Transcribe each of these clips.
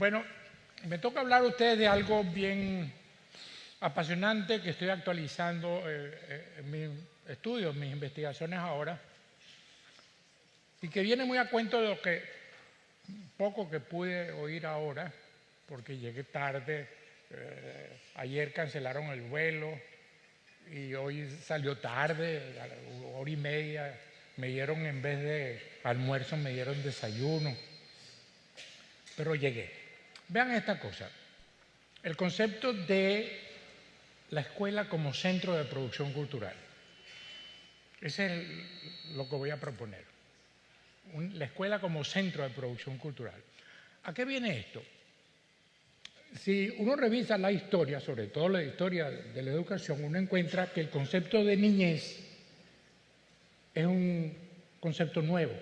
Bueno, me toca hablar a ustedes de algo bien apasionante que estoy actualizando en mis estudios, mis investigaciones ahora, y que viene muy a cuento de lo que poco que pude oír ahora, porque llegué tarde, ayer cancelaron el vuelo y hoy salió tarde, a la hora y media, me dieron en vez de almuerzo, me dieron desayuno, pero llegué. Vean esta cosa, el concepto de la escuela como centro de producción cultural. Ese es lo que voy a proponer. La escuela como centro de producción cultural. ¿A qué viene esto? Si uno revisa la historia, sobre todo la historia de la educación, uno encuentra que el concepto de niñez es un concepto nuevo.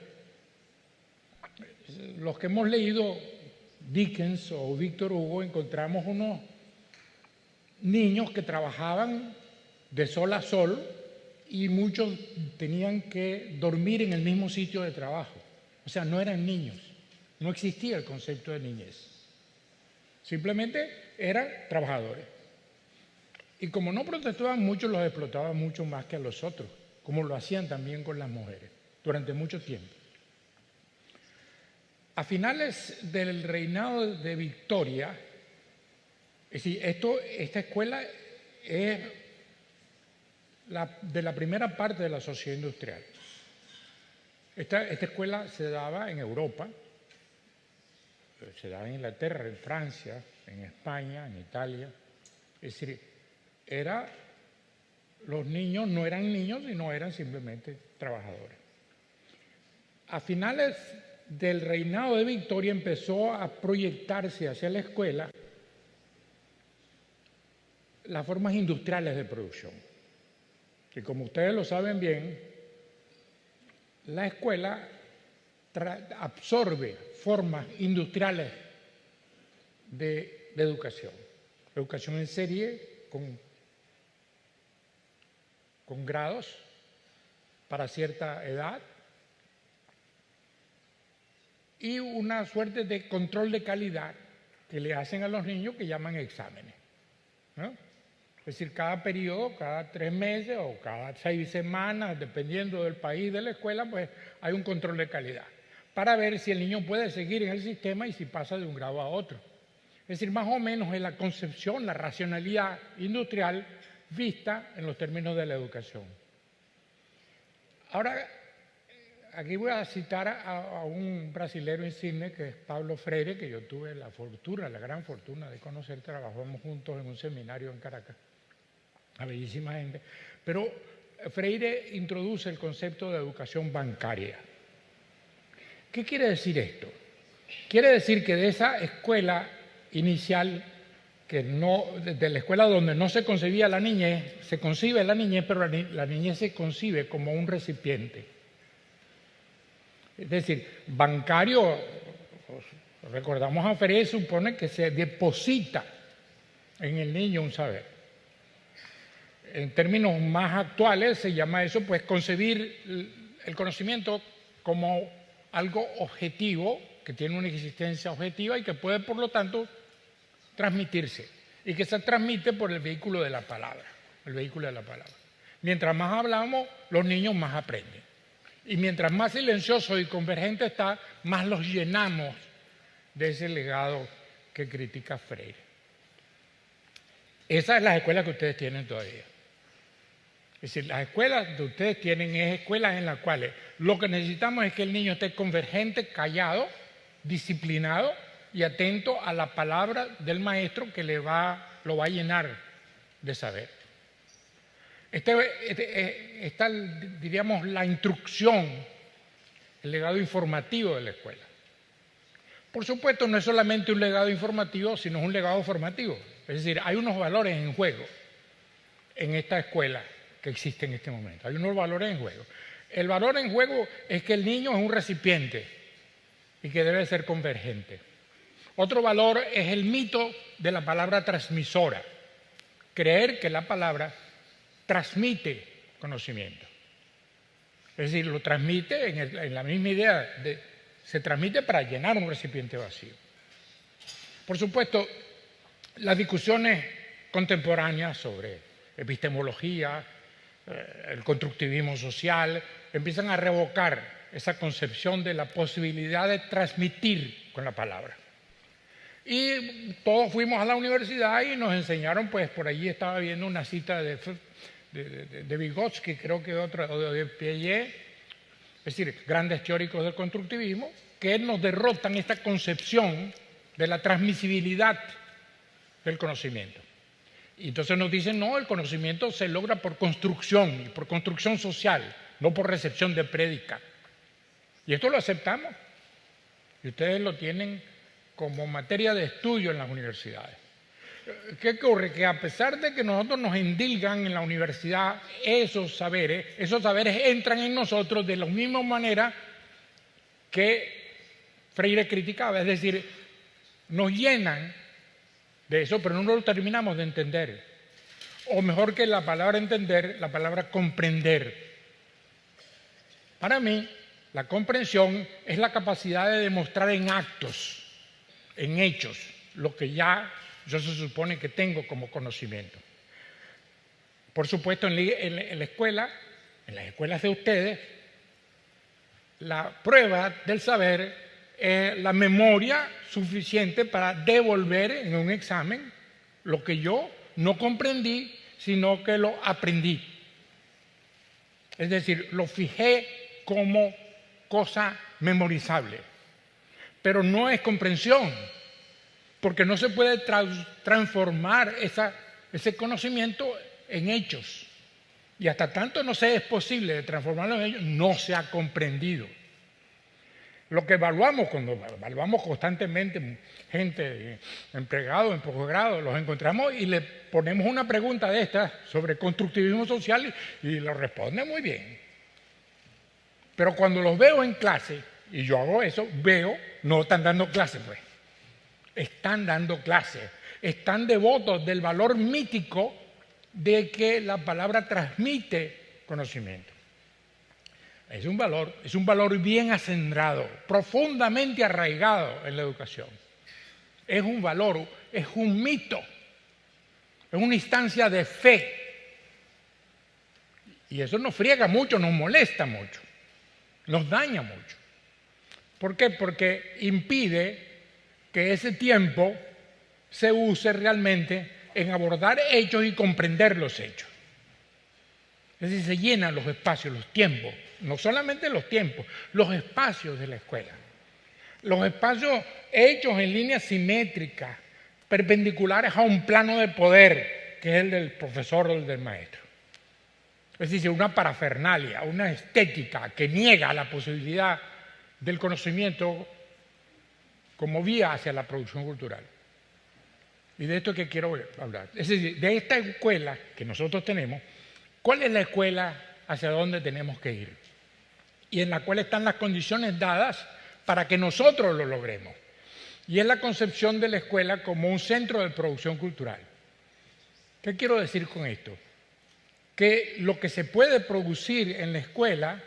Los que hemos leído Dickens o Víctor Hugo encontramos unos niños que trabajaban de sol a sol y muchos tenían que dormir en el mismo sitio de trabajo. O sea, no eran niños, no existía el concepto de niñez. Simplemente eran trabajadores. Y como no protestaban mucho, los explotaban mucho más que a los otros, como lo hacían también con las mujeres, durante mucho tiempo. A finales del reinado de Victoria, es decir, esta escuela es de la primera parte de la sociedad industrial. Esta escuela se daba en Europa, se daba en Inglaterra, en Francia, en España, en Italia. Es decir, los niños no eran niños, sino eran simplemente trabajadores. A finales del reinado de Victoria empezó a proyectarse hacia la escuela las formas industriales de producción. Y como ustedes lo saben bien, la escuela absorbe formas industriales de educación. Educación en serie con grados para cierta edad y una suerte de control de calidad que le hacen a los niños que llaman exámenes, ¿no? Es decir, cada periodo, cada 3 meses o cada 6 semanas, dependiendo del país de la escuela, pues hay un control de calidad para ver si el niño puede seguir en el sistema y si pasa de un grado a otro. Es decir, más o menos es la concepción, la racionalidad industrial vista en los términos de la educación. Ahora, aquí voy a citar a un brasilero insigne que es Paulo Freire, que yo tuve la gran fortuna de conocer, trabajamos juntos en un seminario en Caracas. Una bellísima gente, pero Freire introduce el concepto de educación bancaria. ¿Qué quiere decir esto? Quiere decir que de esa escuela inicial, de la escuela donde no se concebía la niñez, se concibe la niñez, pero la niñez se concibe como un recipiente. Es decir, bancario, recordamos a Freire, supone que se deposita en el niño un saber. En términos más actuales se llama eso, pues, concebir el conocimiento como algo objetivo, que tiene una existencia objetiva y que puede, por lo tanto, transmitirse. Y que se transmite por el vehículo de la palabra, Mientras más hablamos, los niños más aprenden. Y mientras más silencioso y convergente está, más los llenamos de ese legado que critica Freire. Esa es la escuela que ustedes tienen todavía. Es decir, las escuelas que ustedes tienen es escuelas en las cuales lo que necesitamos es que el niño esté convergente, callado, disciplinado y atento a la palabra del maestro que lo va a llenar de saber. Está, diríamos, la instrucción, el legado informativo de la escuela. Por supuesto, no es solamente un legado informativo, sino un legado formativo. Es decir, hay unos valores en juego en esta escuela que existe en este momento. Hay unos valores en juego. El valor en juego es que el niño es un recipiente y que debe ser convergente. Otro valor es el mito de la palabra transmisora. Creer que la palabra transmite conocimiento. Es decir, lo transmite en la misma idea, se transmite para llenar un recipiente vacío. Por supuesto, las discusiones contemporáneas sobre epistemología, el constructivismo social, empiezan a revocar esa concepción de la posibilidad de transmitir con la palabra. Y todos fuimos a la universidad y nos enseñaron, pues por allí estaba viendo una cita de Vygotsky, creo que otra, o de Piaget, es decir, grandes teóricos del constructivismo, que nos derrotan esta concepción de la transmisibilidad del conocimiento. Y entonces nos dicen, no, el conocimiento se logra por construcción, y por construcción social, no por recepción de prédica. Y esto lo aceptamos. Y ustedes lo tienen como materia de estudio en las universidades. ¿Qué ocurre? Que a pesar de que nosotros nos endilgan en la universidad esos saberes entran en nosotros de la misma manera que Freire criticaba, es decir, nos llenan de eso, pero no lo terminamos de entender. O mejor que la palabra entender, la palabra comprender. Para mí, la comprensión es la capacidad de demostrar en actos, en hechos, lo que ya yo se supone que tengo como conocimiento. Por supuesto, en la escuela, en las escuelas de ustedes, la prueba del saber es la memoria suficiente para devolver en un examen lo que yo no comprendí, sino que lo aprendí. Es decir, lo fijé como cosa memorizable. Pero no es comprensión, porque no se puede transformar ese conocimiento en hechos. Y hasta tanto no se es posible de transformarlo en hechos, no se ha comprendido. Lo que evaluamos, cuando evaluamos constantemente gente, empleados en posgrado, los encontramos y le ponemos una pregunta de estas sobre constructivismo social y lo responde muy bien. Pero cuando los veo en clase, y yo hago eso, no están dando clase, pues. Están dando clase. Están devotos del valor mítico de que la palabra transmite conocimiento. Es un valor bien acendrado, profundamente arraigado en la educación. Es un valor, es un mito, es una instancia de fe. Y eso nos friega mucho, nos molesta mucho, nos daña mucho. ¿Por qué? Porque impide que ese tiempo se use realmente en abordar hechos y comprender los hechos. Es decir, se llenan los espacios, los tiempos, no solamente los tiempos, los espacios de la escuela. Los espacios hechos en líneas simétricas, perpendiculares a un plano de poder, que es el del profesor o el del maestro. Es decir, una parafernalia, una estética que niega la posibilidad del conocimiento como vía hacia la producción cultural. Y de esto es que quiero hablar. Es decir, de esta escuela que nosotros tenemos, ¿cuál es la escuela hacia dónde tenemos que ir? Y en la cual están las condiciones dadas para que nosotros lo logremos. Y es la concepción de la escuela como un centro de producción cultural. ¿Qué quiero decir con esto? Que lo que se puede producir en la escuela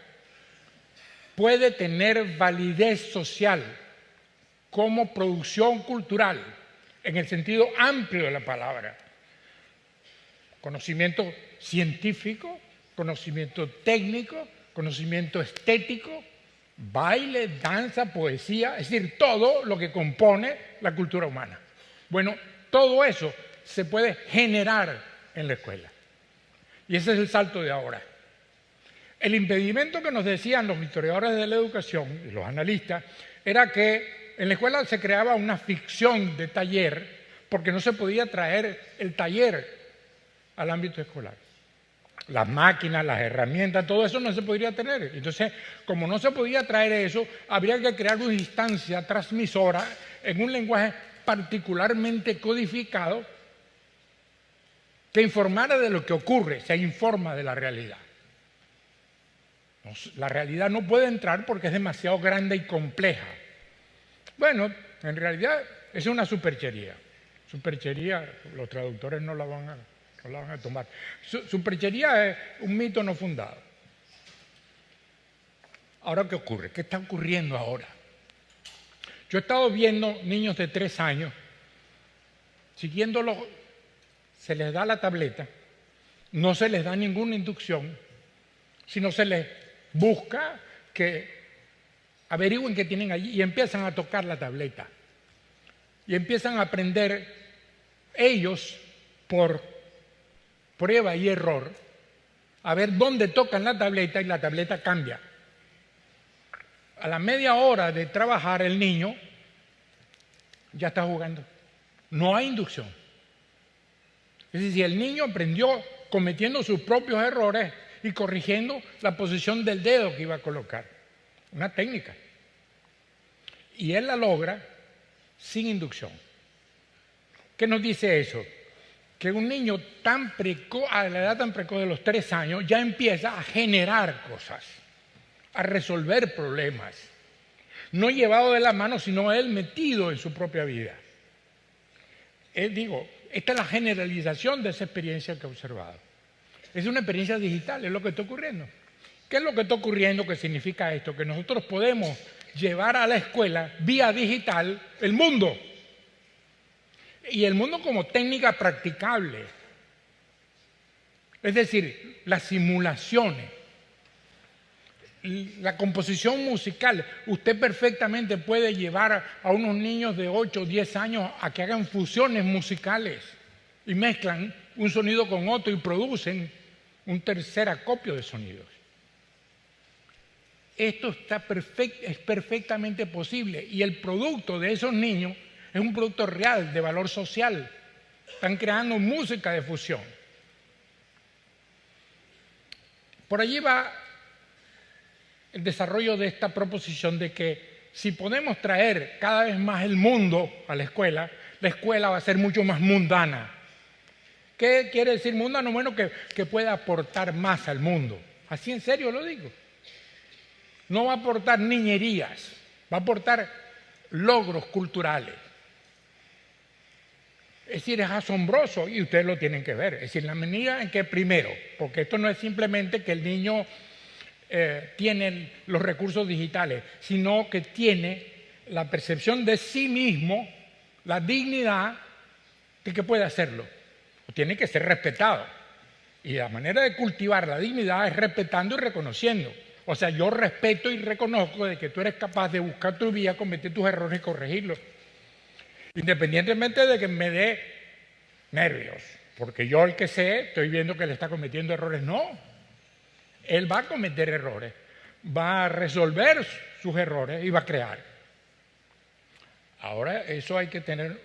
puede tener validez social como producción cultural, en el sentido amplio de la palabra. Conocimiento científico, conocimiento técnico, conocimiento estético, baile, danza, poesía, es decir, todo lo que compone la cultura humana. Bueno, todo eso se puede generar en la escuela. Y ese es el salto de ahora. El impedimento que nos decían los historiadores de la educación y los analistas era que en la escuela se creaba una ficción de taller porque no se podía traer el taller al ámbito escolar. Las máquinas, las herramientas, todo eso no se podría tener. Entonces, como no se podía traer eso, habría que crear una instancia transmisora en un lenguaje particularmente codificado que informara de lo que ocurre, se informa de la realidad. La realidad no puede entrar porque es demasiado grande y compleja. Bueno, en realidad es una superchería. Superchería, los traductores no la van a tomar. Superchería es un mito no fundado. Ahora, ¿qué ocurre? ¿Qué está ocurriendo ahora? Yo he estado viendo niños de 3 años siguiéndolo, se les da la tableta, no se les da ninguna inducción, sino se les busca que averigüen qué tienen allí y empiezan a tocar la tableta. Y empiezan a aprender ellos por prueba y error a ver dónde tocan la tableta y la tableta cambia. A la media hora de trabajar el niño ya está jugando. No hay inducción. Es decir, el niño aprendió cometiendo sus propios errores y corrigiendo la posición del dedo que iba a colocar. Una técnica. Y él la logra sin inducción. ¿Qué nos dice eso? Que un niño a la edad tan precoz de los 3 años ya empieza a generar cosas, a resolver problemas. No llevado de la mano, sino él metido en su propia vida. Esta es la generalización de esa experiencia que he observado. Es una experiencia digital, es lo que está ocurriendo. ¿Qué es lo que está ocurriendo? ¿Qué significa esto? Que nosotros podemos llevar a la escuela vía digital el mundo. Y el mundo como técnica practicable. Es decir, las simulaciones, la composición musical. Usted perfectamente puede llevar a unos niños de 8 o 10 años a que hagan fusiones musicales y mezclan un sonido con otro y producen un tercer acopio de sonidos. Esto es perfectamente posible y el producto de esos niños es un producto real, de valor social. Están creando música de fusión. Por allí va el desarrollo de esta proposición de que si podemos traer cada vez más el mundo a la escuela va a ser mucho más mundana. ¿Qué quiere decir mundano? Bueno, que pueda aportar más al mundo. Así en serio lo digo. No va a aportar niñerías, va a aportar logros culturales. Es decir, es asombroso y ustedes lo tienen que ver. Es decir, la medida en que primero, porque esto no es simplemente que el niño tiene los recursos digitales, sino que tiene la percepción de sí mismo, la dignidad de que puede hacerlo. Tiene que ser respetado. Y la manera de cultivar la dignidad es respetando y reconociendo. O sea, yo respeto y reconozco de que tú eres capaz de buscar tu vía, cometer tus errores y corregirlos. Independientemente de que me dé nervios, porque yo el que sé, estoy viendo que le está cometiendo errores. No, él va a cometer errores, va a resolver sus errores y va a crear. Ahora, eso hay que tener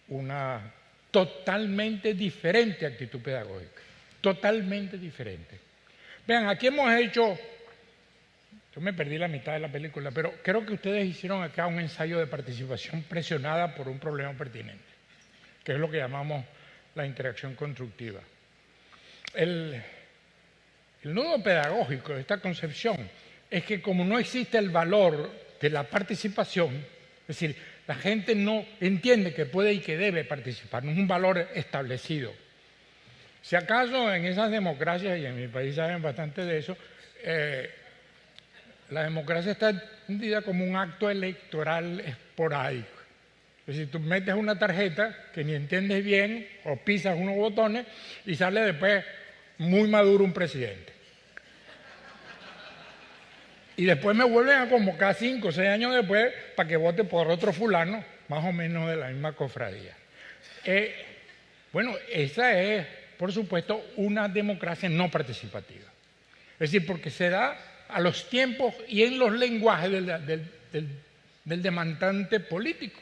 una totalmente diferente actitud pedagógica, totalmente diferente. Vean, aquí hemos hecho, yo me perdí la mitad de la película, pero creo que ustedes hicieron acá un ensayo de participación presionada por un problema pertinente, que es lo que llamamos la interacción constructiva. El nudo pedagógico de esta concepción es que como no existe el valor de la participación, es decir, la gente no entiende que puede y que debe participar, no es un valor establecido. Si acaso en esas democracias, y en mi país saben bastante de eso, la democracia está entendida como un acto electoral esporádico. Es decir, tú metes una tarjeta que ni entiendes bien o pisas unos botones y sale después muy maduro un presidente. Y después me vuelven a convocar 5 o 6 años después para que vote por otro fulano, más o menos de la misma cofradía. Bueno, esa es, por supuesto, una democracia no participativa. Es decir, porque se da a los tiempos y en los lenguajes del demandante político.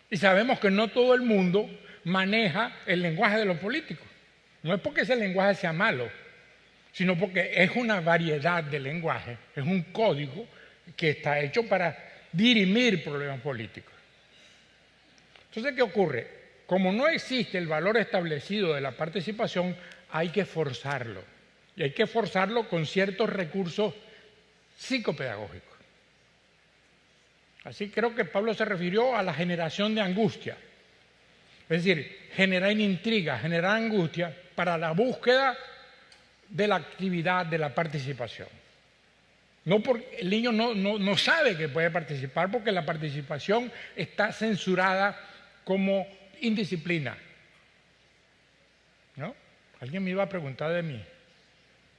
Y sabemos que no todo el mundo maneja el lenguaje de los políticos. No es porque ese lenguaje sea malo, sino porque es una variedad de lenguaje, es un código que está hecho para dirimir problemas políticos. Entonces, ¿qué ocurre? Como no existe el valor establecido de la participación, hay que forzarlo. Y hay que forzarlo con ciertos recursos psicopedagógicos. Así creo que Pablo se refirió a la generación de angustia. Es decir, generar intriga, generar angustia para la búsqueda de la actividad, de la participación. No porque el niño no sabe que puede participar porque la participación está censurada como indisciplina, ¿no? Alguien me iba a preguntar de mí.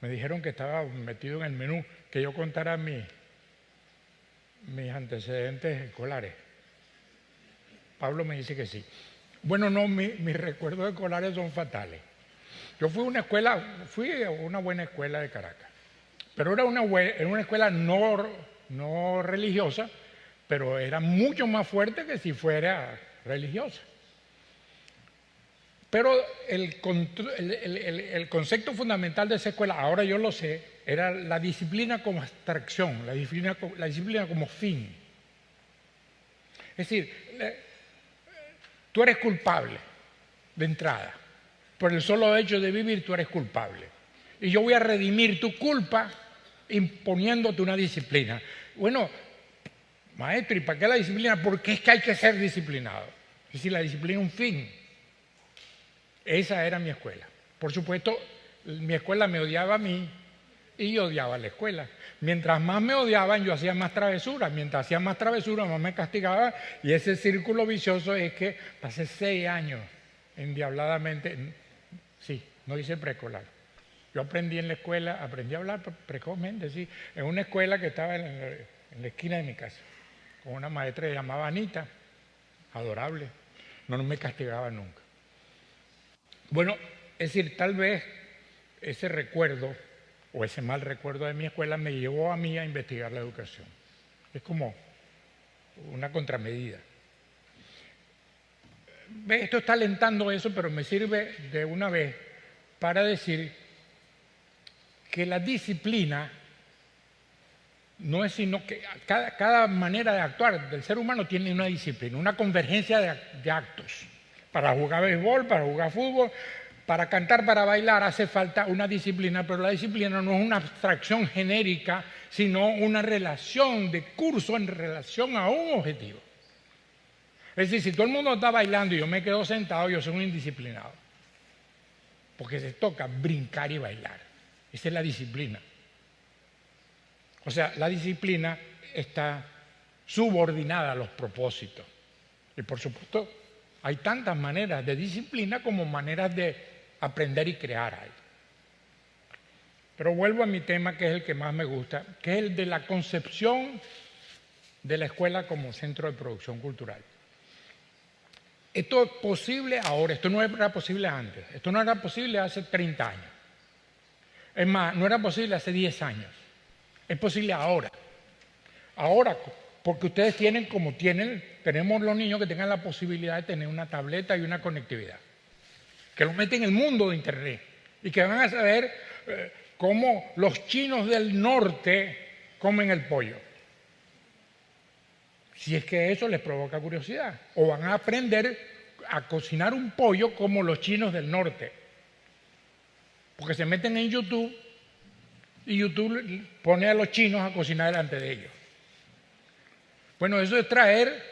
Me dijeron que estaba metido en el menú, que yo contara mis antecedentes escolares. Pablo me dice que sí. Bueno, no, mis recuerdos escolares son fatales. Yo fui a una buena escuela de Caracas, pero era una escuela no religiosa, pero era mucho más fuerte que si fuera religiosa. Pero el concepto fundamental de esa escuela, ahora yo lo sé, era la disciplina como abstracción, la disciplina como fin. Es decir, tú eres culpable de entrada. Por el solo hecho de vivir, tú eres culpable. Y yo voy a redimir tu culpa imponiéndote una disciplina. Bueno, maestro, ¿y para qué la disciplina? Porque es que hay que ser disciplinado. Es decir, la disciplina es un fin. Esa era mi escuela. Por supuesto, mi escuela me odiaba a mí y yo odiaba a la escuela. Mientras más me odiaban, yo hacía más travesuras. Mientras hacía más travesuras, más me castigaban. Y ese círculo vicioso es que pasé 6 años endiabladamente. Sí, no hice preescolar. Yo aprendí en la escuela, aprendí a hablar precozmente, sí, en una escuela que estaba en la esquina de mi casa, con una maestra que se llamaba Anita, adorable, no me castigaba nunca. Bueno, es decir, tal vez ese recuerdo o ese mal recuerdo de mi escuela me llevó a mí a investigar la educación. Es como una contramedida. Esto está alentando eso, pero me sirve de una vez para decir que la disciplina no es sino que cada manera de actuar del ser humano tiene una disciplina, una convergencia de actos. Para jugar béisbol, para jugar fútbol, para cantar, para bailar hace falta una disciplina, pero la disciplina no es una abstracción genérica, sino una relación de curso en relación a un objetivo. Es decir, si todo el mundo está bailando y yo me quedo sentado, yo soy un indisciplinado. Porque se toca brincar y bailar. Esa es la disciplina. O sea, la disciplina está subordinada a los propósitos. Y por supuesto, hay tantas maneras de disciplina como maneras de aprender y crear algo. Pero vuelvo a mi tema, que es el que más me gusta, que es el de la concepción de la escuela como centro de producción cultural. Esto es posible ahora, esto no era posible antes, esto no era posible hace 30 años. Es más, no era posible hace 10 años. Es posible ahora. Ahora, porque ustedes tienen como tenemos los niños que tengan la posibilidad de tener una tableta y una conectividad. Que los meten en el mundo de Internet y que van a saber cómo los chinos del norte comen el pollo. Si es que eso les provoca curiosidad. O van a aprender a cocinar un pollo como los chinos del norte. Porque se meten en YouTube y YouTube pone a los chinos a cocinar delante de ellos. Bueno, eso es traer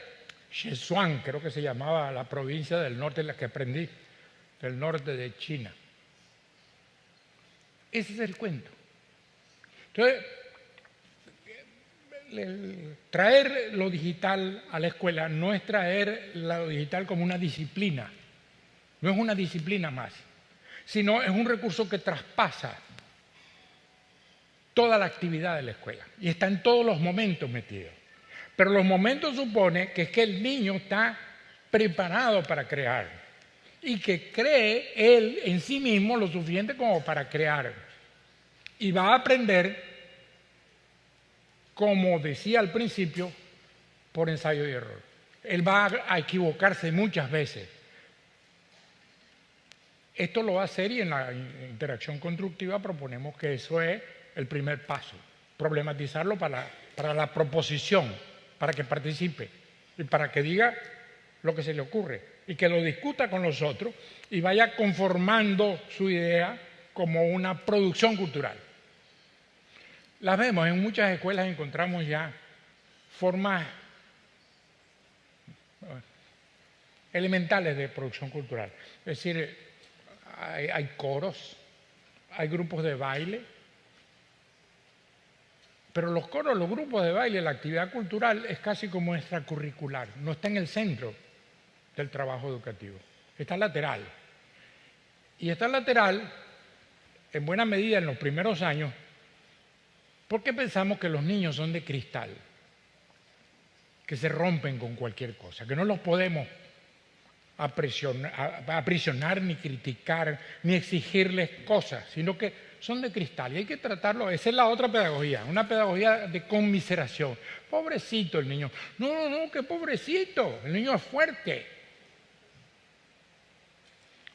Sichuan, creo que se llamaba la provincia del norte en la que aprendí, del norte de China. Ese es el cuento. Entonces, traer lo digital a la escuela no es traer lo digital como una disciplina, no es una disciplina más, sino es un recurso que traspasa toda la actividad de la escuela y está en todos los momentos metido. Pero los momentos supone que es que el niño está preparado para crear y que cree él en sí mismo lo suficiente como para crear y va a aprender, como decía al principio, por ensayo y error. Él va a equivocarse muchas veces. Esto lo va a hacer y en la interacción constructiva proponemos que eso es el primer paso, problematizarlo para la proposición, para que participe y para que diga lo que se le ocurre y que lo discuta con los otros y vaya conformando su idea como una producción cultural. Las vemos, en muchas escuelas encontramos ya formas elementales de producción cultural. Es decir, hay coros, hay grupos de baile, pero los coros, los grupos de baile, la actividad cultural es casi como extracurricular, no está en el centro del trabajo educativo. Está lateral. Y está lateral, en buena medida, en los primeros años, porque pensamos que los niños son de cristal, que se rompen con cualquier cosa, que no los podemos aprisionar, ni criticar, ni exigirles cosas, sino que son de cristal y hay que tratarlo. Esa es la otra pedagogía, una pedagogía de conmiseración. Pobrecito el niño. No, qué pobrecito, el niño es fuerte.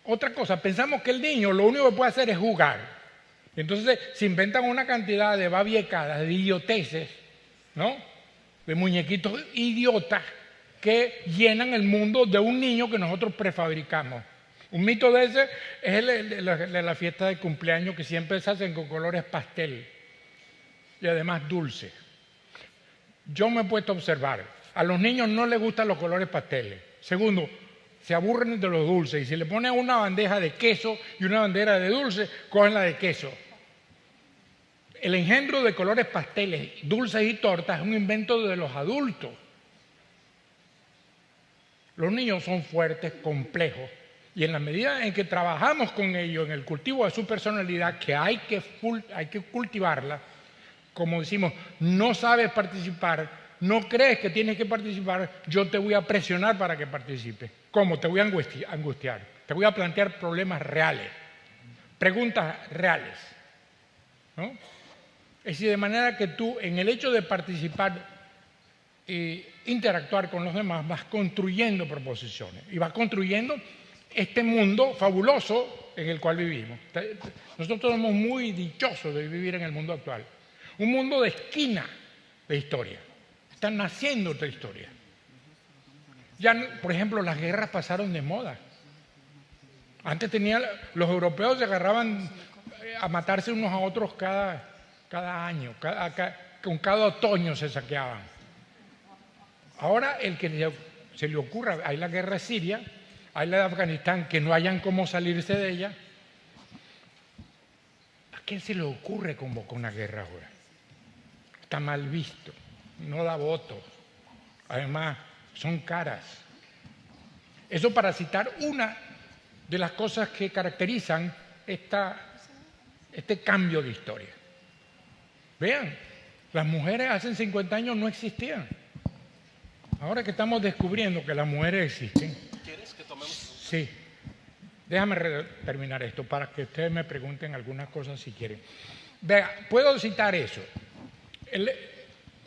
Otra cosa, pensamos que el niño lo único que puede hacer es jugar. Entonces se inventan una cantidad de babiecadas, de idioteces, ¿no? De muñequitos idiotas que llenan el mundo de un niño que nosotros prefabricamos. Un mito de ese es el de la fiesta de cumpleaños, que siempre se hacen con colores pastel y además dulces. Yo me he puesto a observar, a los niños no les gustan los colores pasteles. Segundo, se aburren de los dulces y si le ponen una bandeja de queso y una bandera de dulce, cogen la de queso. El engendro de colores pasteles, dulces y tortas es un invento de los adultos. Los niños son fuertes, complejos, y en la medida en que trabajamos con ellos en el cultivo de su personalidad, que hay que cultivarla, como decimos, no sabes participar, no crees que tienes que participar, yo te voy a presionar para que participes. ¿Cómo? Te voy a angustiar, te voy a plantear problemas reales, preguntas reales, ¿no? Es decir, de manera que tú, en el hecho de participar e interactuar con los demás, vas construyendo proposiciones y vas construyendo este mundo fabuloso en el cual vivimos. Nosotros somos muy dichosos de vivir en el mundo actual. Un mundo de esquina de historia. Está naciendo otra historia. Ya, por ejemplo, las guerras pasaron de moda. Antes los europeos se agarraban a matarse unos a otros cada año, con cada otoño se saqueaban. Ahora el que se le ocurra, hay la guerra de Siria, hay la de Afganistán, que no hayan cómo salirse de ella. ¿A quién se le ocurre convocar una guerra ahora? Está mal visto, no da votos, además son caras. Eso para citar una de las cosas que caracterizan este cambio de historia. Vean, las mujeres hace 50 años no existían. Ahora que estamos descubriendo que las mujeres existen. ¿Quieres que tomemos? Sí. Déjame terminar esto para que ustedes me pregunten algunas cosas si quieren. Vea, puedo citar eso.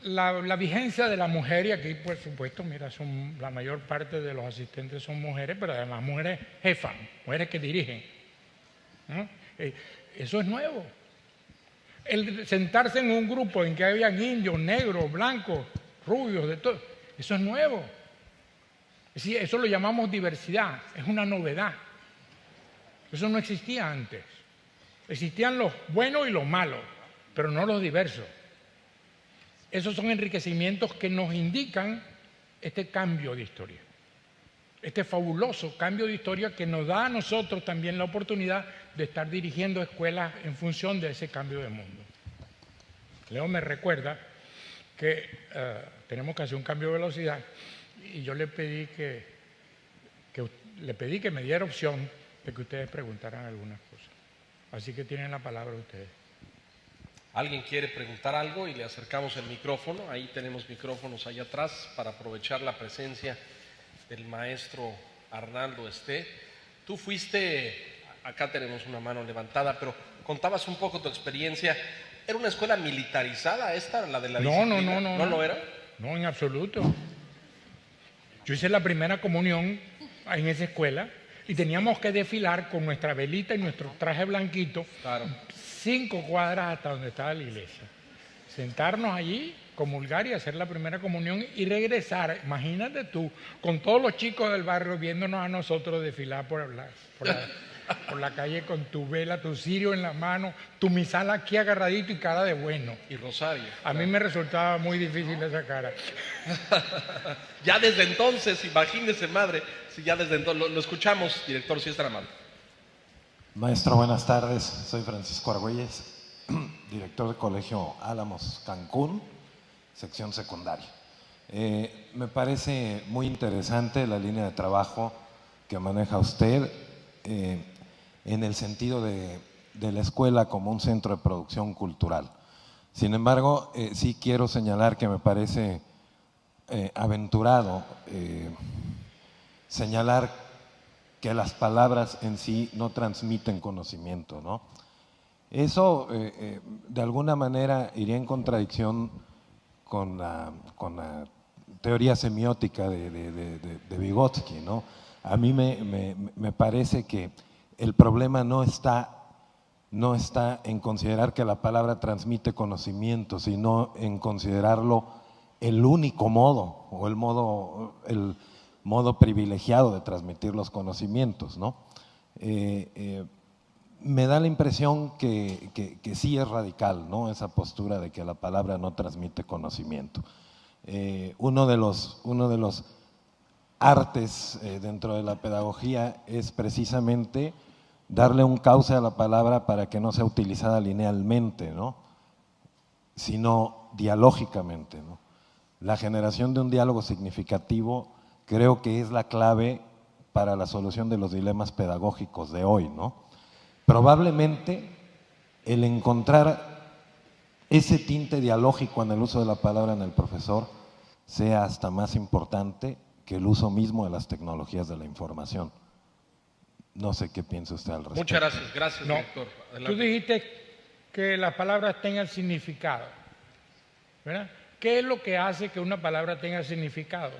La vigencia de la mujer, y aquí por supuesto, mira, la mayor parte de los asistentes son mujeres, pero además mujeres jefas, mujeres que dirigen, ¿no? Eso es nuevo. El sentarse en un grupo en que habían indios, negros, blancos, rubios, de todo, eso es nuevo. Es decir, eso lo llamamos diversidad, es una novedad. Eso no existía antes. Existían los buenos y los malos, pero no los diversos. Esos son enriquecimientos que nos indican este cambio de historia. Este fabuloso cambio de historia que nos da a nosotros también la oportunidad de estar dirigiendo escuelas en función de ese cambio de mundo. Leo me recuerda que tenemos que hacer un cambio de velocidad y yo le pedí que me diera opción de que ustedes preguntaran algunas cosas. Así que tienen la palabra ustedes. ¿Alguien quiere preguntar algo? Y le acercamos el micrófono. Ahí tenemos micrófonos allá atrás para aprovechar la presencia del maestro Arnaldo Esté. Tú fuiste, acá tenemos una mano levantada, pero contabas un poco tu experiencia. ¿Era una escuela militarizada esta, la de la disciplina? ¿No lo era? No, en absoluto. Yo hice la primera comunión en esa escuela y teníamos que desfilar con nuestra velita y nuestro traje blanquito, claro, 5 cuadras hasta donde estaba la iglesia. Sentarnos allí, comulgar y hacer la primera comunión y regresar. Imagínate tú, con todos los chicos del barrio viéndonos a nosotros desfilar por la calle con tu vela, tu cirio en la mano, tu misal aquí agarradito y cara de bueno. Y rosario. A mí me resultaba muy difícil esa cara. Ya desde entonces, imagínese, madre, si ya desde entonces, lo escuchamos, director, si es tan amable. Maestro, buenas tardes. Soy Francisco Argüelles, director del Colegio Álamos Cancún, sección secundaria. Me parece muy interesante la línea de trabajo que maneja usted en el sentido de la escuela como un centro de producción cultural. Sin embargo, sí quiero señalar que me parece aventurado señalar que las palabras en sí no transmiten conocimiento, ¿no? Eso de alguna manera iría en contradicción con la teoría semiótica de Vygotsky, ¿no? A mí me parece que el problema no está en considerar que la palabra transmite conocimiento, sino en considerarlo el único modo o el modo privilegiado de transmitir los conocimientos, ¿no? Me da la impresión que sí es radical, ¿no? Esa postura de que la palabra no transmite conocimiento. Uno de los artes dentro de la pedagogía es precisamente darle un cauce a la palabra para que no sea utilizada linealmente, ¿no? Sino dialógicamente, ¿no? La generación de un diálogo significativo creo que es la clave para la solución de los dilemas pedagógicos de hoy, ¿no? Probablemente el encontrar ese tinte dialógico en el uso de la palabra en el profesor sea hasta más importante que el uso mismo de las tecnologías de la información. No sé qué piensa usted al respecto. Muchas gracias, gracias, No, director. tú Adelante. dijiste que las palabras tengan significado, ¿verdad? ¿Qué es lo que hace que una palabra tenga significado?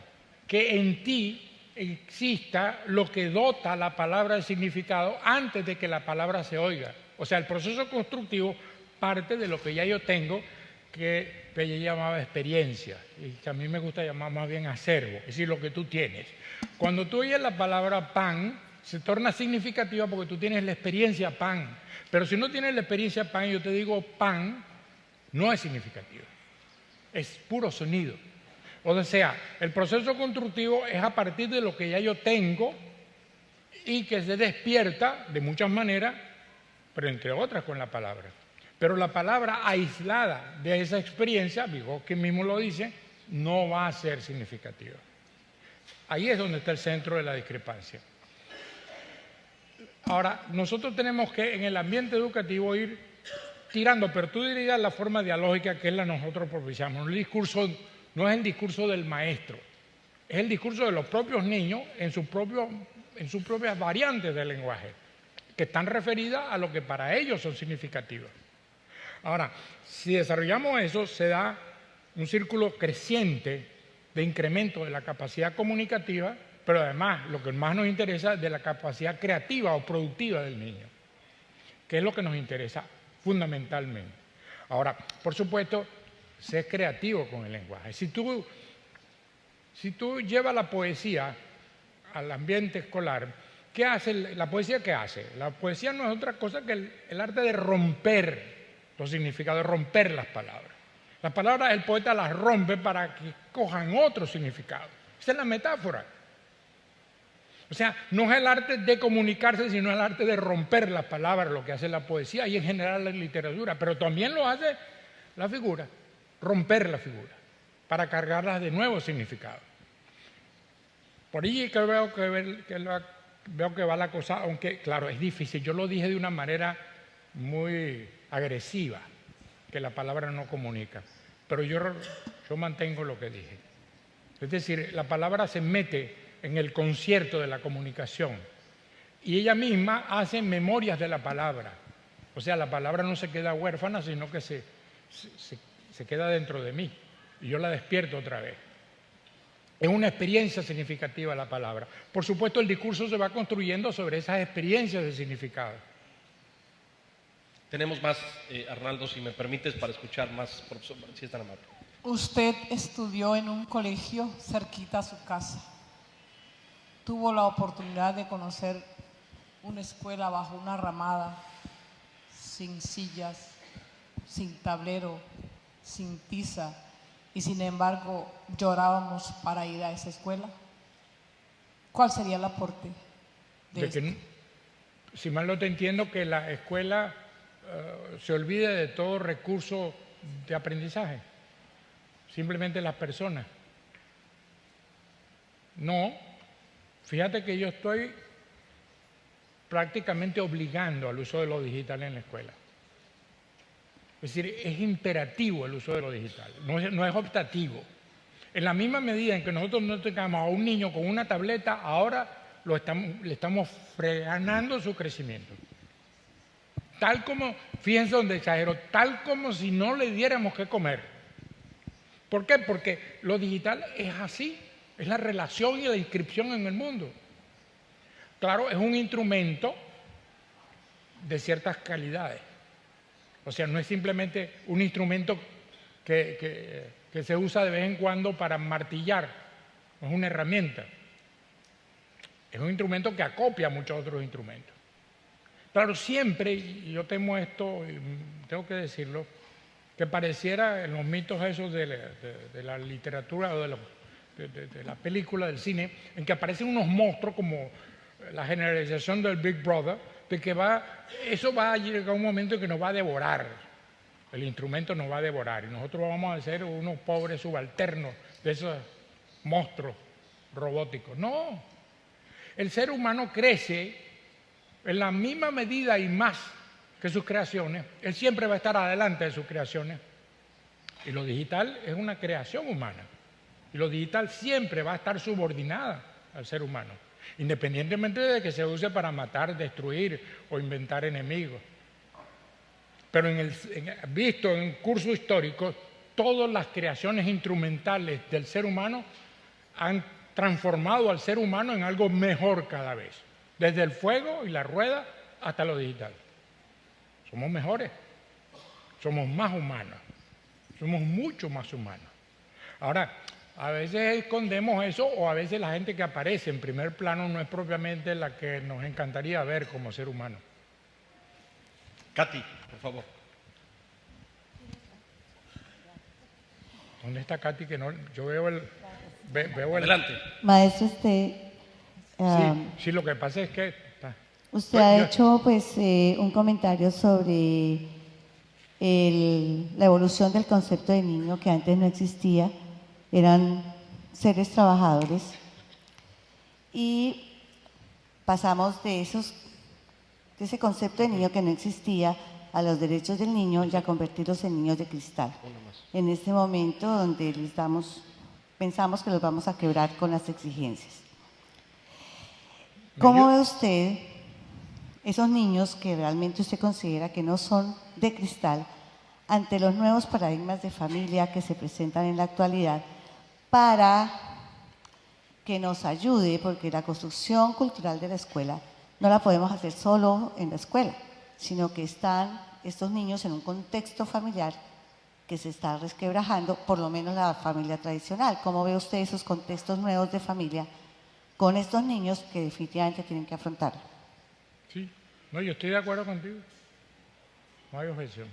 Que en ti exista lo que dota la palabra de significado antes de que la palabra se oiga. O sea, el proceso constructivo parte de lo que ya yo tengo, que Pelle llamaba experiencia, y que a mí me gusta llamar más bien acervo, es decir, lo que tú tienes. Cuando tú oyes la palabra pan, se torna significativa porque tú tienes la experiencia pan. Pero si no tienes la experiencia pan, yo te digo pan, no es significativo. Es puro sonido. O sea, el proceso constructivo es a partir de lo que ya yo tengo y que se despierta de muchas maneras, pero entre otras con la palabra. Pero la palabra aislada de esa experiencia, Vygotsky mismo lo dice, no va a ser significativa. Ahí es donde está el centro de la discrepancia. Ahora, nosotros tenemos que en el ambiente educativo ir tirando, pero tú dirías la forma dialógica que es la nosotros propiciamos. El discurso no es el discurso del maestro, es el discurso de los propios niños en sus propias variantes del lenguaje, que están referidas a lo que para ellos son significativas. Ahora, si desarrollamos eso, se da un círculo creciente de incremento de la capacidad comunicativa, pero además, lo que más nos interesa, de la capacidad creativa o productiva del niño, que es lo que nos interesa fundamentalmente. Ahora, por supuesto, ser creativo con el lenguaje. Si tú llevas la poesía al ambiente escolar, ¿qué hace la poesía? ¿Qué hace? La poesía no es otra cosa que el arte de romper los significados, de romper las palabras. Las palabras el poeta las rompe para que cojan otro significado. Esa es la metáfora. O sea, no es el arte de comunicarse, sino el arte de romper las palabras, lo que hace la poesía y en general la literatura, pero también lo hace la figura, romper la figura, para cargarlas de nuevos significados. Por ahí que veo que va la cosa, aunque claro, es difícil, yo lo dije de una manera muy agresiva, que la palabra no comunica, pero yo mantengo lo que dije. Es decir, la palabra se mete en el concierto de la comunicación y ella misma hace memorias de la palabra. O sea, la palabra no se queda huérfana, sino que se queda dentro de mí y yo la despierto otra vez. Es una experiencia significativa la palabra. Por supuesto, el discurso se va construyendo sobre esas experiencias de significado. Tenemos más, Arnaldo, si me permites, para escuchar más, profesor, si es tan amable. Usted estudió en un colegio cerquita a su casa. Tuvo la oportunidad de conocer una escuela bajo una ramada, sin sillas, sin tablero, sin tiza, y sin embargo llorábamos para ir a esa escuela. ¿Cuál sería el aporte de esto? Si mal no te entiendo, que la escuela se olvide de todo recurso de aprendizaje, simplemente las personas. No, fíjate que yo estoy prácticamente obligando al uso de lo digital en la escuela. Es decir, es imperativo el uso de lo digital, no es optativo. En la misma medida en que nosotros no tengamos a un niño con una tableta, ahora le estamos frenando su crecimiento. Tal como, fíjense donde exagero, tal como si no le diéramos que comer. ¿Por qué? Porque lo digital es así, es la relación y la inscripción en el mundo. Claro, es un instrumento de ciertas calidades. O sea, no es simplemente un instrumento que se usa de vez en cuando para martillar, no es una herramienta. Es un instrumento que acopia a muchos otros instrumentos. Claro, siempre, y yo temo esto, y tengo que decirlo, que pareciera en los mitos esos de la literatura o de la película, del cine, en que aparecen unos monstruos como la generalización del Big Brother, de que eso va a llegar a un momento en que nos va a devorar, el instrumento nos va a devorar y nosotros vamos a ser unos pobres subalternos de esos monstruos robóticos. No, el ser humano crece en la misma medida y más que sus creaciones. Él siempre va a estar adelante de sus creaciones y lo digital es una creación humana y lo digital siempre va a estar subordinada al ser humano, independientemente de que se use para matar, destruir o inventar enemigos. Pero visto en un curso histórico, todas las creaciones instrumentales del ser humano han transformado al ser humano en algo mejor cada vez, desde el fuego y la rueda hasta lo digital. Somos mejores, somos más humanos, somos mucho más humanos. Ahora, a veces escondemos eso o a veces la gente que aparece en primer plano no es propiamente la que nos encantaría ver como ser humano. Katy, por favor. ¿Dónde está Katy? Que no, yo veo el... Adelante. Maestro, Sí, lo que pasa es que... usted ha hecho pues un comentario sobre la evolución del concepto de niño que antes no existía, eran seres trabajadores y pasamos de ese concepto de niño que no existía a los derechos del niño y a convertirlos en niños de cristal. En este momento donde pensamos que los vamos a quebrar con las exigencias. ¿Cómo ve usted esos niños que realmente usted considera que no son de cristal ante los nuevos paradigmas de familia que se presentan en la actualidad para que nos ayude, porque la construcción cultural de la escuela no la podemos hacer solo en la escuela, sino que están estos niños en un contexto familiar que se está resquebrajando, por lo menos la familia tradicional? ¿Cómo ve usted esos contextos nuevos de familia con estos niños que definitivamente tienen que afrontar? Sí, no, yo estoy de acuerdo contigo. No hay objeción.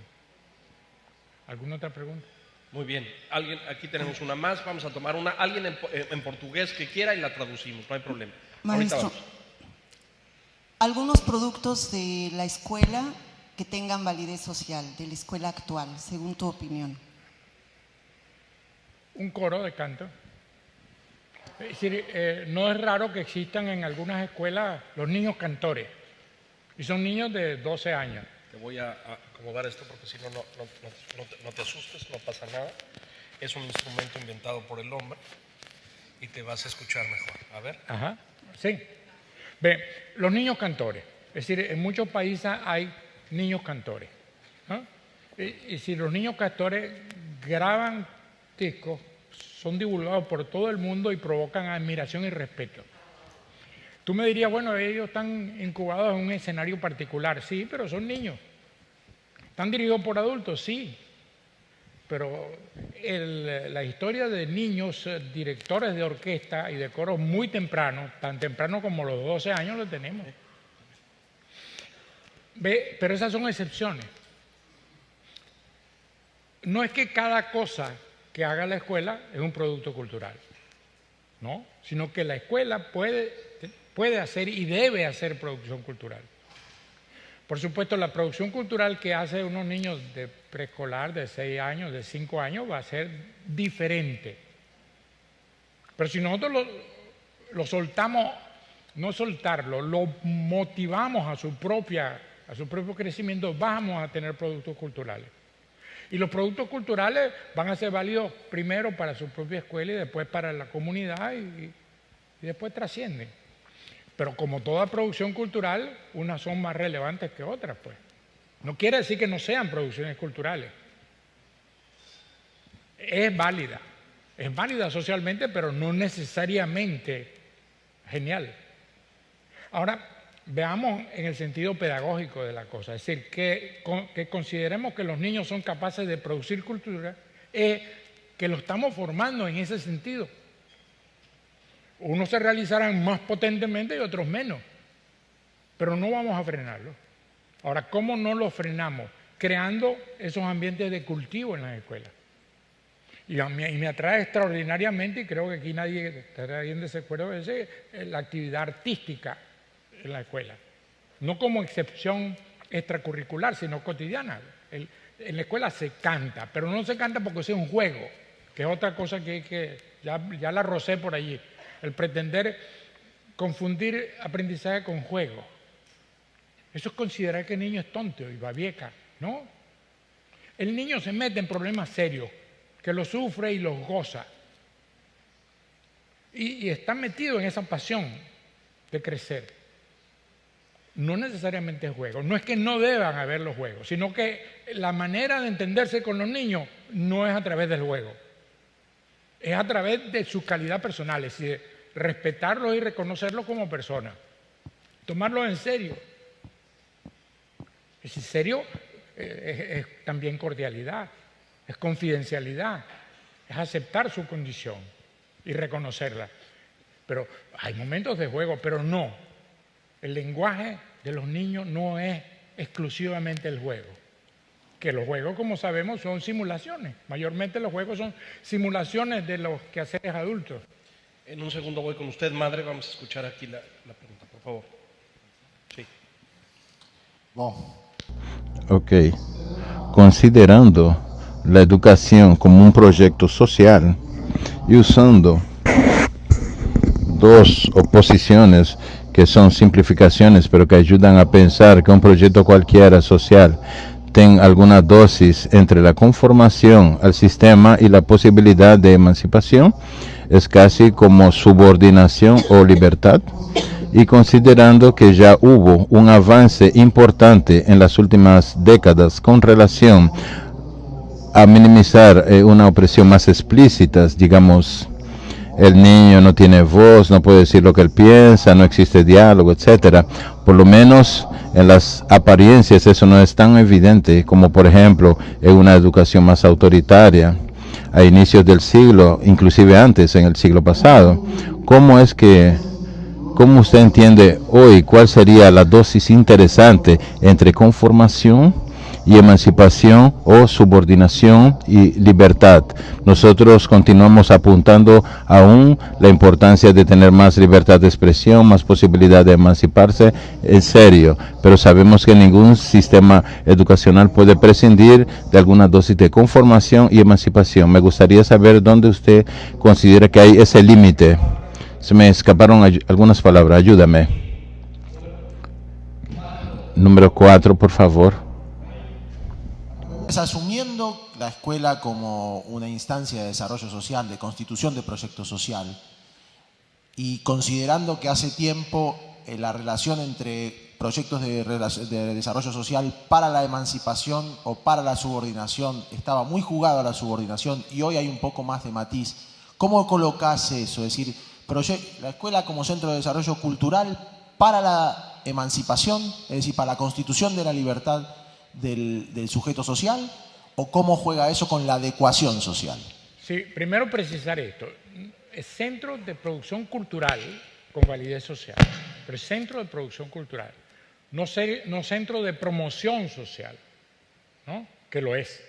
¿Alguna otra pregunta? Muy bien. Aquí tenemos una más. Vamos a tomar una. Alguien en portugués que quiera y la traducimos. No hay problema. Maestro, algunos productos de la escuela que tengan validez social, de la escuela actual, según tu opinión. Un coro de canto. Es decir, no es raro que existan en algunas escuelas los niños cantores. Y son niños de 12 años. Te voy a acomodar esto porque si no, no te asustes, no pasa nada. Es un instrumento inventado por el hombre y te vas a escuchar mejor. A ver. Ajá, sí. Ve, los niños cantores. Es decir, en muchos países hay niños cantores. ¿Ah? Y si los niños cantores graban discos, son divulgados por todo el mundo y provocan admiración y respeto. Tú me dirías, bueno, ellos están incubados en un escenario particular. Sí, pero son niños. ¿Están dirigidos por adultos? Sí. Pero la historia de niños directores de orquesta y de coros muy temprano, tan temprano como los 12 años, lo tenemos. Pero esas son excepciones. No es que cada cosa que haga la escuela es un producto cultural, ¿no? Sino que la escuela puede hacer y debe hacer producción cultural. Por supuesto, la producción cultural que hace unos niños de preescolar, de 6 años, de 5 años, va a ser diferente. Pero si nosotros lo soltamos, no soltarlo, lo motivamos a su propio crecimiento, vamos a tener productos culturales. Y los productos culturales van a ser válidos primero para su propia escuela y después para la comunidad y después trascienden. Pero como toda producción cultural, unas son más relevantes que otras, pues. No quiere decir que no sean producciones culturales. Es válida socialmente, pero no necesariamente genial. Ahora, veamos en el sentido pedagógico de la cosa, es decir, que consideremos que los niños son capaces de producir cultura, que lo estamos formando en ese sentido. Unos se realizarán más potentemente y otros menos, pero no vamos a frenarlo. Ahora, ¿cómo no lo frenamos? Creando esos ambientes de cultivo en las escuelas. Y me atrae extraordinariamente, y creo que aquí nadie estará en desacuerdo, es la actividad artística en la escuela. No como excepción extracurricular, sino cotidiana. En la escuela se canta, pero no se canta porque sea un juego, que es otra cosa que ya la rocé por allí. El pretender confundir aprendizaje con juego. Eso es considerar que el niño es tonto y babieca, ¿no? El niño se mete en problemas serios, que los sufre y los goza. Y está metido en esa pasión de crecer. No necesariamente es juego. No es que no deban haber los juegos, sino que la manera de entenderse con los niños no es a través del juego. Es a través de su calidad personal, es decir, respetarlos y reconocerlos como personas. Tomarlos en serio. Es en serio, es también cordialidad, es confidencialidad, es aceptar su condición y reconocerla. Pero hay momentos de juego, pero no. El lenguaje de los niños no es exclusivamente el juego. Que los juegos, como sabemos, son simulaciones. Mayormente los juegos son simulaciones de los quehaceres adultos. En un segundo voy con usted, madre. Vamos a escuchar aquí la pregunta, por favor. Sí. Bom, ok. Considerando la educación como un proyecto social y usando dos oposiciones que son simplificaciones, pero que ayudan a pensar que un proyecto cualquiera social tiene alguna dosis entre la conformación al sistema y la posibilidad de emancipación, es casi como subordinación o libertad. Y considerando que ya hubo un avance importante en las últimas décadas con relación a minimizar una opresión más explícita, digamos, el niño no tiene voz, no puede decir lo que él piensa, no existe diálogo, etcétera. Por lo menos en las apariencias eso no es tan evidente como, por ejemplo, en una educación más autoritaria a inicios del siglo, inclusive antes, en el siglo pasado. ¿Cómo usted entiende hoy cuál sería la dosis interesante entre conformación y emancipación o subordinación y libertad? Nosotros continuamos apuntando aún la importancia de tener más libertad de expresión, más posibilidad de emanciparse, en serio, pero sabemos que ningún sistema educacional puede prescindir de alguna dosis de conformación y emancipación. Me gustaría saber dónde usted considera que hay ese límite. Se me escaparon algunas palabras, ayúdame. Número 4, por favor. Asumiendo la escuela como una instancia de desarrollo social, de constitución de proyecto social, y considerando que hace tiempo la relación entre proyectos de desarrollo social para la emancipación o para la subordinación estaba muy jugado a la subordinación y hoy hay un poco más de matiz, ¿cómo colocás eso? Es decir, la escuela como centro de desarrollo cultural para la emancipación, es decir, para la constitución de la libertad del sujeto social, o cómo juega eso con la adecuación social. Sí, primero precisar esto. Es centro de producción cultural con validez social, pero es centro de producción cultural, no centro de promoción social, ¿no? Que lo es.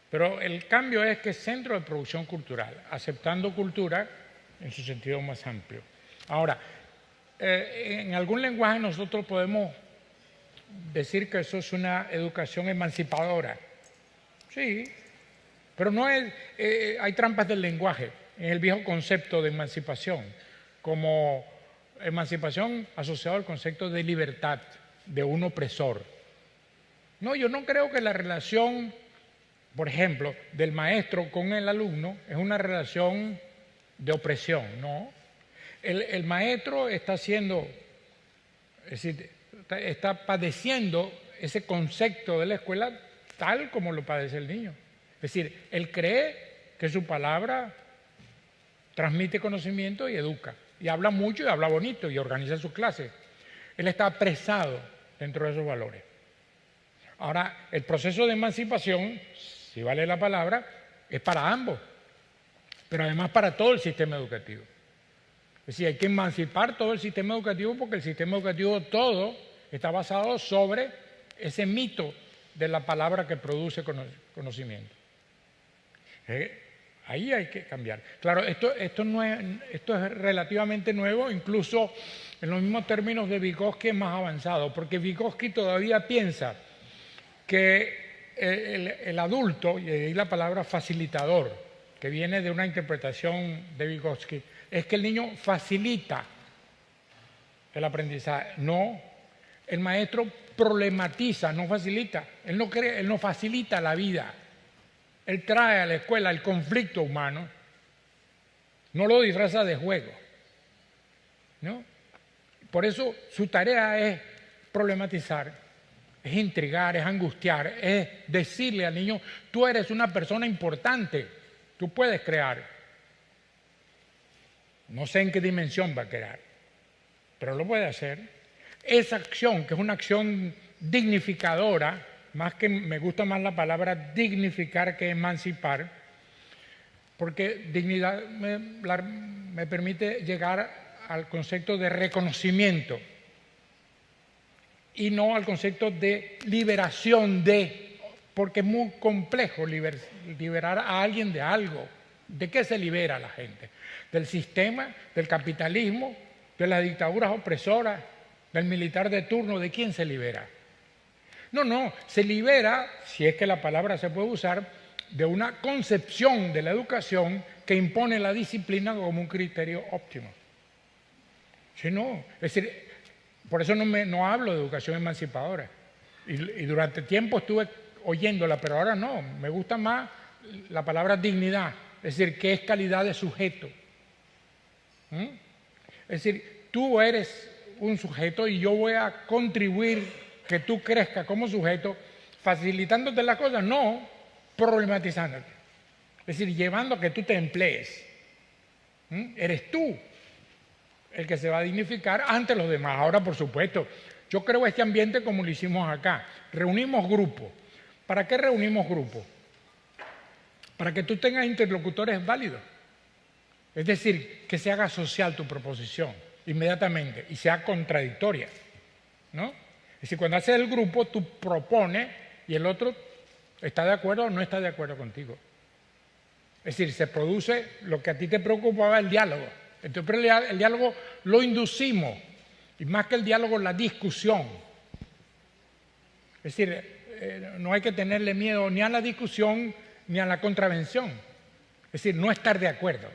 Pero el cambio es que es centro de producción cultural, aceptando cultura en su sentido más amplio. Ahora, en algún lenguaje nosotros podemos decir que eso es una educación emancipadora. Sí, pero no es, hay trampas del lenguaje en el viejo concepto de emancipación. como emancipación asociado al concepto de libertad de un opresor. No, yo no creo que la relación, por ejemplo, del maestro con el alumno es una relación de opresión, no. El maestro está haciendo, es decir, está padeciendo ese concepto de la escuela tal como lo padece el niño. Es decir, él cree que su palabra transmite conocimiento y educa, y habla mucho y habla bonito y organiza sus clases. Él está apresado dentro de esos valores. Ahora, el proceso de emancipación, si vale la palabra, es para ambos, pero además para todo el sistema educativo. Es decir, hay que emancipar todo el sistema educativo porque el sistema educativo todo está basado sobre ese mito de la palabra que produce conocimiento. Ahí hay que cambiar. Claro, esto es relativamente nuevo, incluso en los mismos términos de Vygotsky es más avanzado, porque Vygotsky todavía piensa que el adulto, y ahí la palabra facilitador, que viene de una interpretación de Vygotsky, es que el niño facilita el aprendizaje. No, el maestro problematiza, no facilita. Él no facilita la vida. Él trae a la escuela el conflicto humano, no lo disfraza de juego, ¿no? Por eso su tarea es problematizar, es intrigar, es angustiar, es decirle al niño, tú eres una persona importante, tú puedes crear. No sé en qué dimensión va a crear, pero lo puede hacer. Esa acción, que es una acción dignificadora, más que me gusta más la palabra dignificar que emancipar, porque dignidad me permite llegar al concepto de reconocimiento y no al concepto de liberación de, porque es muy complejo liberar a alguien de algo. ¿De qué se libera la gente? Del sistema, del capitalismo, de las dictaduras opresoras, del militar de turno. ¿De quién se libera? No, se libera, si es que la palabra se puede usar, de una concepción de la educación que impone la disciplina como un criterio óptimo. Si no, es decir, por eso no hablo de educación emancipadora. Y durante tiempo estuve oyéndola, pero ahora no, me gusta más la palabra dignidad, es decir, que es calidad de sujeto. Es decir, tú eres un sujeto y yo voy a contribuir que tú crezcas como sujeto, facilitándote las cosas, no problematizándote. Es decir, llevando a que tú te emplees. Eres tú el que se va a dignificar ante los demás. Ahora, por supuesto, yo creo este ambiente como lo hicimos acá. Reunimos grupos. ¿Para qué reunimos grupos? Para que tú tengas interlocutores válidos. Es decir, que se haga social tu proposición inmediatamente y sea contradictoria, ¿no? Es decir, cuando haces el grupo, tú propones y el otro está de acuerdo o no está de acuerdo contigo. Es decir, se produce lo que a ti te preocupaba, el diálogo. Entonces, el diálogo lo inducimos, y más que el diálogo, la discusión. Es decir, no hay que tenerle miedo ni a la discusión ni a la contravención. Es decir, no estar de acuerdo.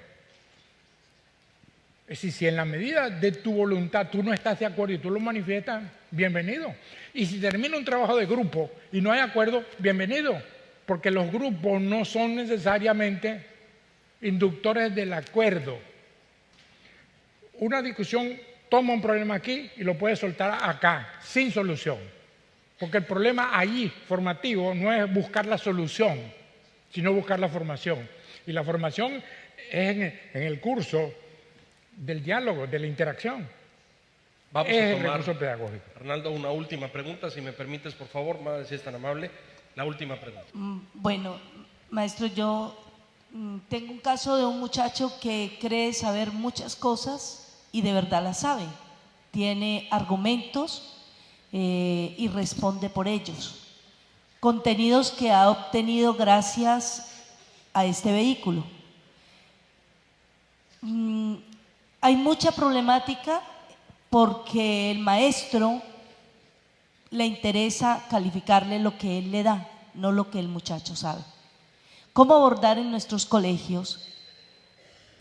Es decir, si en la medida de tu voluntad tú no estás de acuerdo y tú lo manifiestas, bienvenido. Y si termina un trabajo de grupo y no hay acuerdo, bienvenido. Porque los grupos no son necesariamente inductores del acuerdo. Una discusión toma un problema aquí y lo puede soltar acá, sin solución. Porque el problema allí, formativo, no es buscar la solución, sino buscar la formación. Y la formación es en el curso del diálogo, de la interacción. Vamos es a el tomar, recurso pedagógico. Arnaldo, una última pregunta, si me permites, por favor, madre, si es tan amable, la última pregunta. Bueno, maestro, yo tengo un caso de un muchacho que cree saber muchas cosas y de verdad las sabe. Tiene argumentos y responde por ellos. Contenidos que ha obtenido gracias a este vehículo. Hay mucha problemática porque el maestro le interesa calificarle lo que él le da, no lo que el muchacho sabe. ¿Cómo abordar en nuestros colegios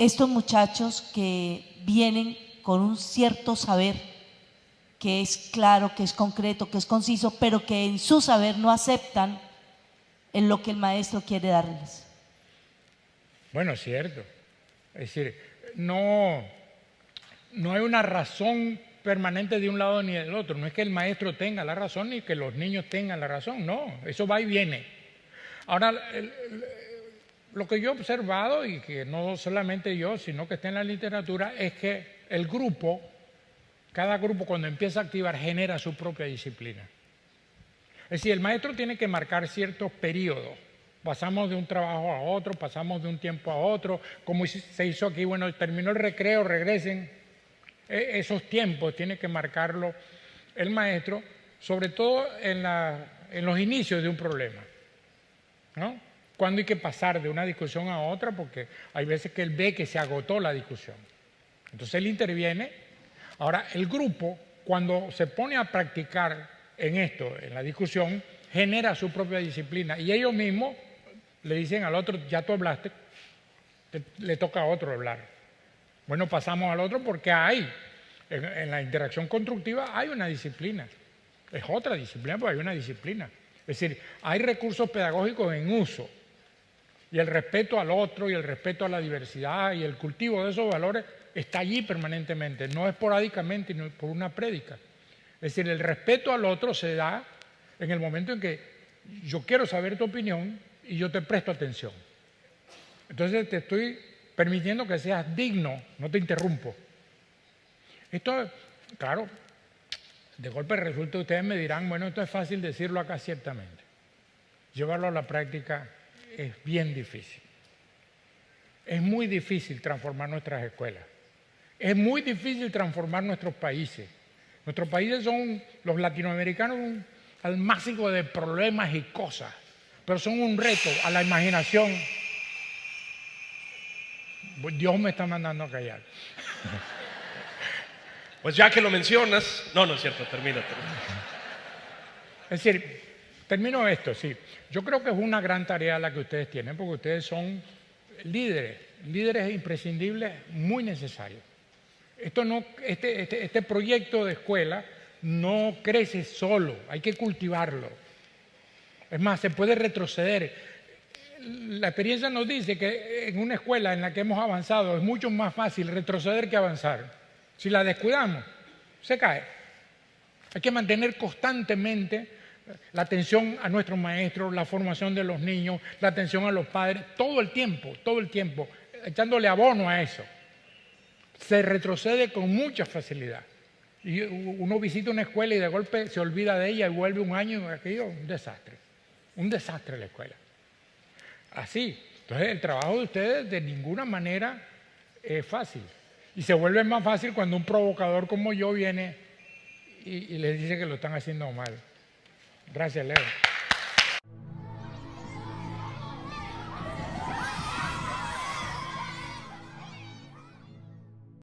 estos muchachos que vienen con un cierto saber, que es claro, que es concreto, que es conciso, pero que en su saber no aceptan en lo que el maestro quiere darles? Bueno, es cierto. Es decir, no hay una razón permanente de un lado ni del otro. No es que el maestro tenga la razón ni que los niños tengan la razón. No, eso va y viene. Ahora, lo que yo he observado, y que no solamente yo, sino que está en la literatura, es que el grupo, cada grupo cuando empieza a activar, genera su propia disciplina. Es decir, el maestro tiene que marcar ciertos periodos. Pasamos de un trabajo a otro, pasamos de un tiempo a otro, como se hizo aquí, bueno, terminó el recreo, regresen. Esos tiempos tiene que marcarlo el maestro, sobre todo en los inicios de un problema, ¿no? Cuando hay que pasar de una discusión a otra, porque hay veces que él ve que se agotó la discusión. Entonces él interviene. Ahora, el grupo, cuando se pone a practicar en esto, en la discusión, genera su propia disciplina. Y ellos mismos le dicen al otro, ya tú hablaste, le toca a otro hablar. Bueno, pasamos al otro porque en la interacción constructiva hay una disciplina. Es otra disciplina, pero hay una disciplina. Es decir, hay recursos pedagógicos en uso. Y el respeto al otro, y el respeto a la diversidad, y el cultivo de esos valores está allí permanentemente, no esporádicamente, ni por una prédica. Es decir, el respeto al otro se da en el momento en que yo quiero saber tu opinión y yo te presto atención. Entonces te estoy permitiendo que seas digno, no te interrumpo. Esto, claro, de golpe resulta, ustedes me dirán, bueno, esto es fácil decirlo acá ciertamente. Llevarlo a la práctica es bien difícil. Es muy difícil transformar nuestras escuelas. Es muy difícil transformar nuestros países. Nuestros países son, los latinoamericanos, un almácigo de problemas y cosas, pero son un reto a la imaginación. Dios me está mandando a callar. Pues ya que lo mencionas, no es cierto, termina. Es decir, termino esto, sí. Yo creo que es una gran tarea la que ustedes tienen, porque ustedes son líderes imprescindibles, muy necesarios. Este proyecto de escuela no crece solo, hay que cultivarlo. Es más, se puede retroceder. La experiencia nos dice que en una escuela en la que hemos avanzado es mucho más fácil retroceder que avanzar. Si la descuidamos, se cae. Hay que mantener constantemente la atención a nuestros maestros, la formación de los niños, la atención a los padres, todo el tiempo, echándole abono a eso. Se retrocede con mucha facilidad. Y uno visita una escuela y de golpe se olvida de ella y vuelve un año y aquello, un desastre la escuela. Así. Entonces el trabajo de ustedes de ninguna manera es fácil. Y se vuelve más fácil cuando un provocador como yo viene y les dice que lo están haciendo mal. Gracias, Leo.